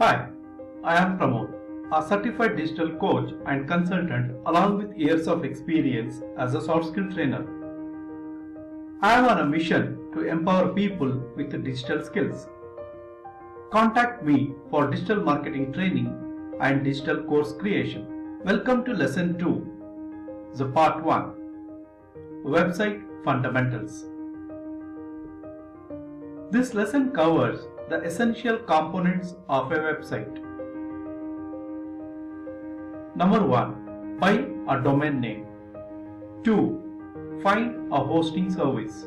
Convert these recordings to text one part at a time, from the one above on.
Hi, I am Pramod, a certified digital coach and consultant along with years of experience as a soft skill trainer. I am on a mission to empower people with digital skills. Contact me for digital marketing training and digital course creation. Welcome to lesson 2, the part 1, website fundamentals. This lesson covers the essential components of a website. Number 1. Buy a domain name. 2. Find a hosting service.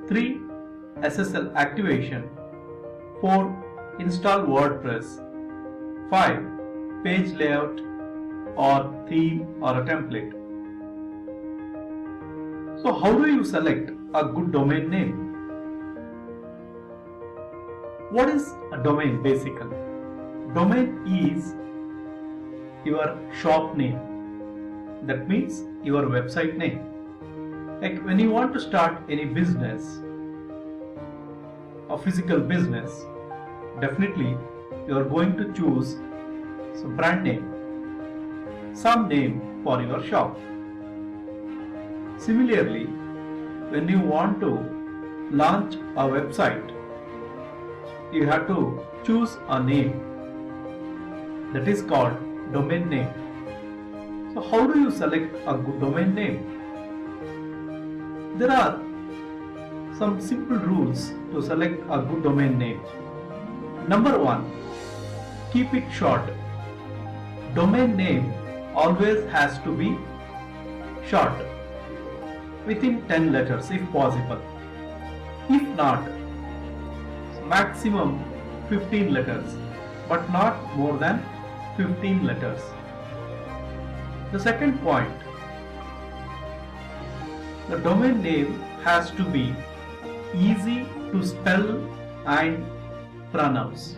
3. SSL activation. 4. Install WordPress. 5. Page layout or theme or a template. So how do you select a good domain name? What is a domain basically? Domain is your shop name. That means your website name. Like when you want to start any business, a physical business, definitely you are going to choose some brand name, some name for your shop. Similarly, when you want to launch a website, you have to choose a name that is called domain name. So how do you select a good domain name? There are some simple rules to select a good domain name. Number 1, keep it short. Domain name always has to be short, within 10 letters if possible. If not, maximum 15 letters, but not more than 15 letters. The second point, the domain name has to be easy to spell and pronounce.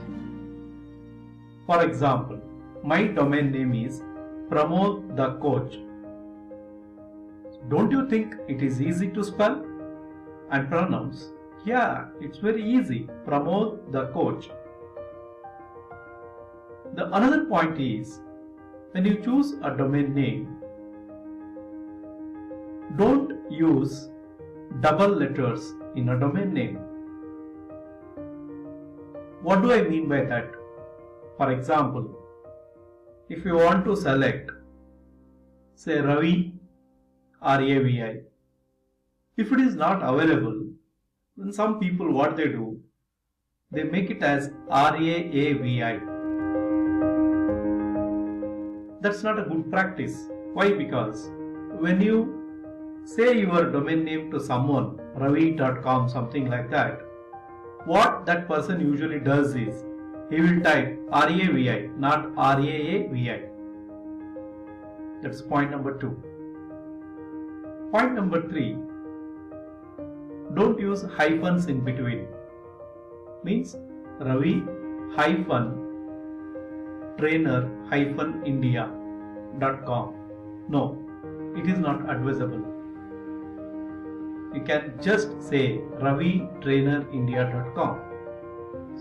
For example, my domain name is Pramod the Coach. Don't you think it is easy to spell and pronounce? Yeah, it's very easy. Pramod the Coach. The another point is, when you choose a domain name, don't use double letters in a domain name. What do I mean by that? For example, if you want to select, say Ravi, R-A-V-I, if it is not available, then some people what they do, they make it as R-A-A-V-I. That's not a good practice. Why? Because when you say your domain name to someone, ravi.com, something like that, what that person usually does is, he will type R-A-V-I, not R-A-A-V-I. That's point number 2. Point number 3, don't use hyphens in between. Means Ravi trainer India.com. No, it is not advisable. You can just say Ravi trainer India.com.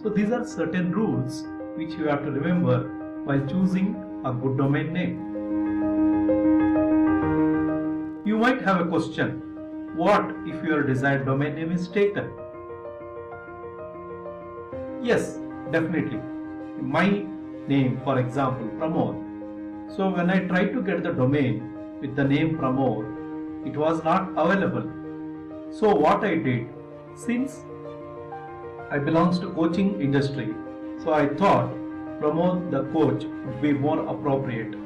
So these are certain rules which you have to remember while choosing a good domain name. You might have a question. What if your desired domain name is taken? Yes, definitely. My name, for example, Pramod. So when I tried to get the domain with the name Pramod, it was not available. So what I did, since I belongs to coaching industry, so I thought Pramod the Coach would be more appropriate.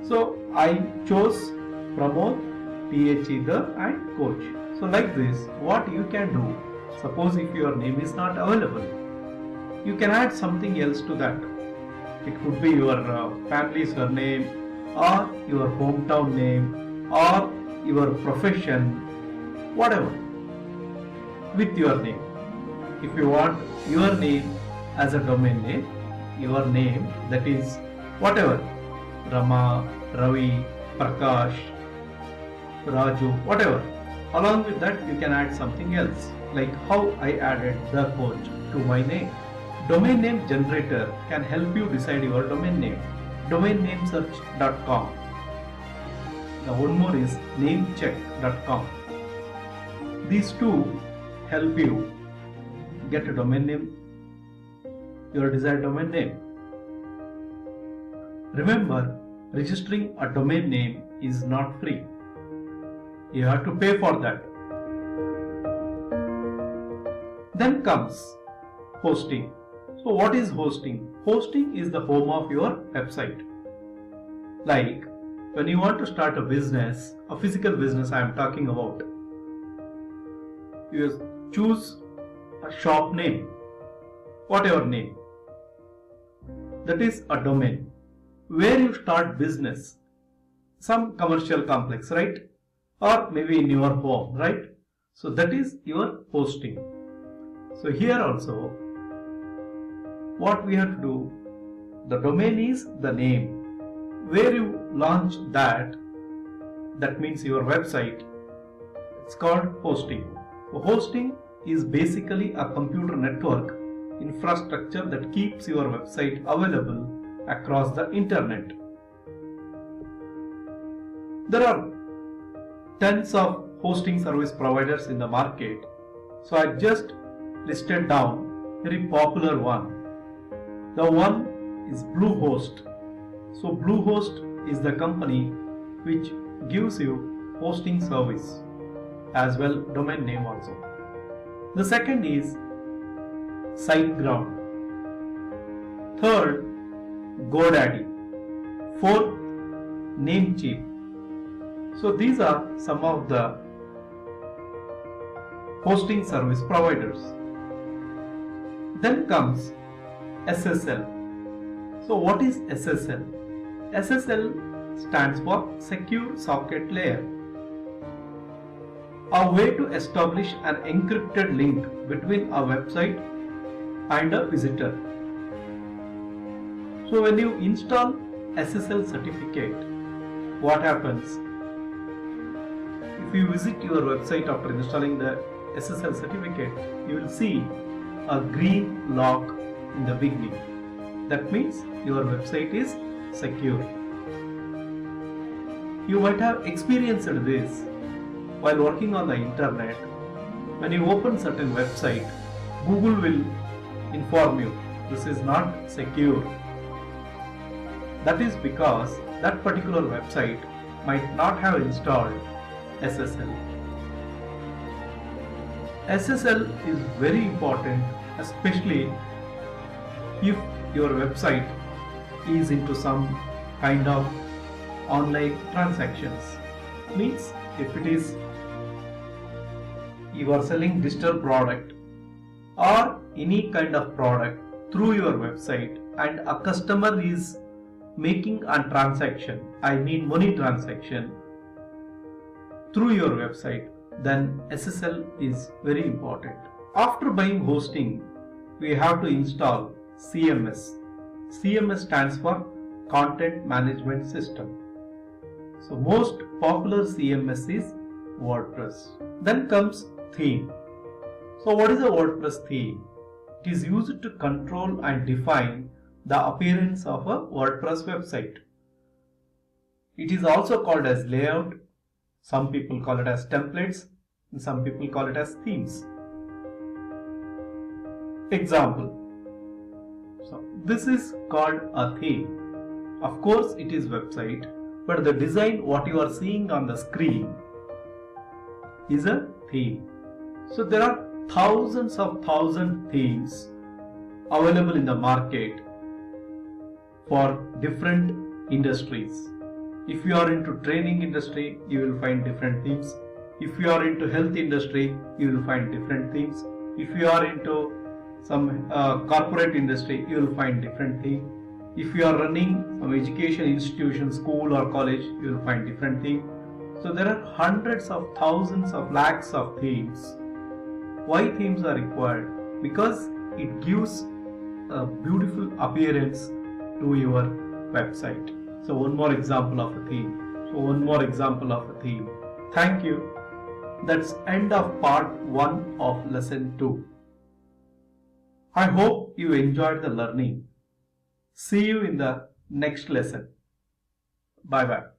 So I chose Pramod, T-H-E the and Coach. So like this, what you can do, suppose if your name is not available, you can add something else to that. It could be your family surname or your hometown name or your profession, whatever, with your name. If you want your name as a domain name, your name, that is whatever, Rama, Ravi, Prakash, Raju, whatever. Along with that, you can add something else, like how I added the coach to my name. Domain name generator can help you decide your domain name. Domainnamesearch.com. Now one more is namecheck.com. These two help you get a domain name, your desired domain name. Remember, registering a domain name is not free. You have to pay for that. Then comes hosting. So what is hosting? Hosting is the home of your website. Like when you want to start a business, a physical business I am talking about, you choose a shop name, whatever name. That is a domain. Where you start business, some commercial complex, right? Or maybe in your home, right? So that is your hosting. So here also, what we have to do, the domain is the name. Where you launch that means your website, it's called hosting. So hosting is basically a computer network infrastructure that keeps your website available across the internet. There are tons of hosting service providers in the market. So I just listed down very popular one. The one is Bluehost. So Bluehost is the company which gives you hosting service as well domain name also. The second is SiteGround. Third, GoDaddy. Fourth, Namecheap. So these are some of the hosting service providers. Then comes SSL. So what is SSL? SSL stands for Secure Socket Layer. A way to establish an encrypted link between a website and a visitor. So when you install SSL certificate, what happens? If you visit your website after installing the SSL certificate, you will see a green lock in the beginning. That means your website is secure. You might have experienced this while working on the internet. When you open certain website, Google will inform you this is not secure. That is because that particular website might not have installed SSL. SSL is very important, especially if your website is into some kind of online transactions. Means if it is you are selling digital product or any kind of product through your website and a customer is making a transaction, I mean money transaction through your website, then SSL is very important. After buying hosting, we have to install CMS. CMS stands for Content Management System. So most popular CMS is WordPress. Then comes theme. So what is a WordPress theme? It is used to control and define the appearance of a WordPress website. It is also called as layout. Some people call it as templates and some people call it as themes. Example. So this is called a theme. Of course it is website, but the design what you are seeing on the screen is a theme. So there are thousands themes available in the market for different industries. If you are into training industry, you will find different themes. If you are into health industry, you will find different themes. If you are into some corporate industry, you will find different theme. If you are running some education institution, school or college, you will find different theme. So there are hundreds of thousands of lakhs of themes. Why themes are required? Because it gives a beautiful appearance to your website. So one more example of a theme. Thank you. That's end of part 1 of lesson 2. I hope you enjoyed the learning. See you in the next lesson. Bye bye.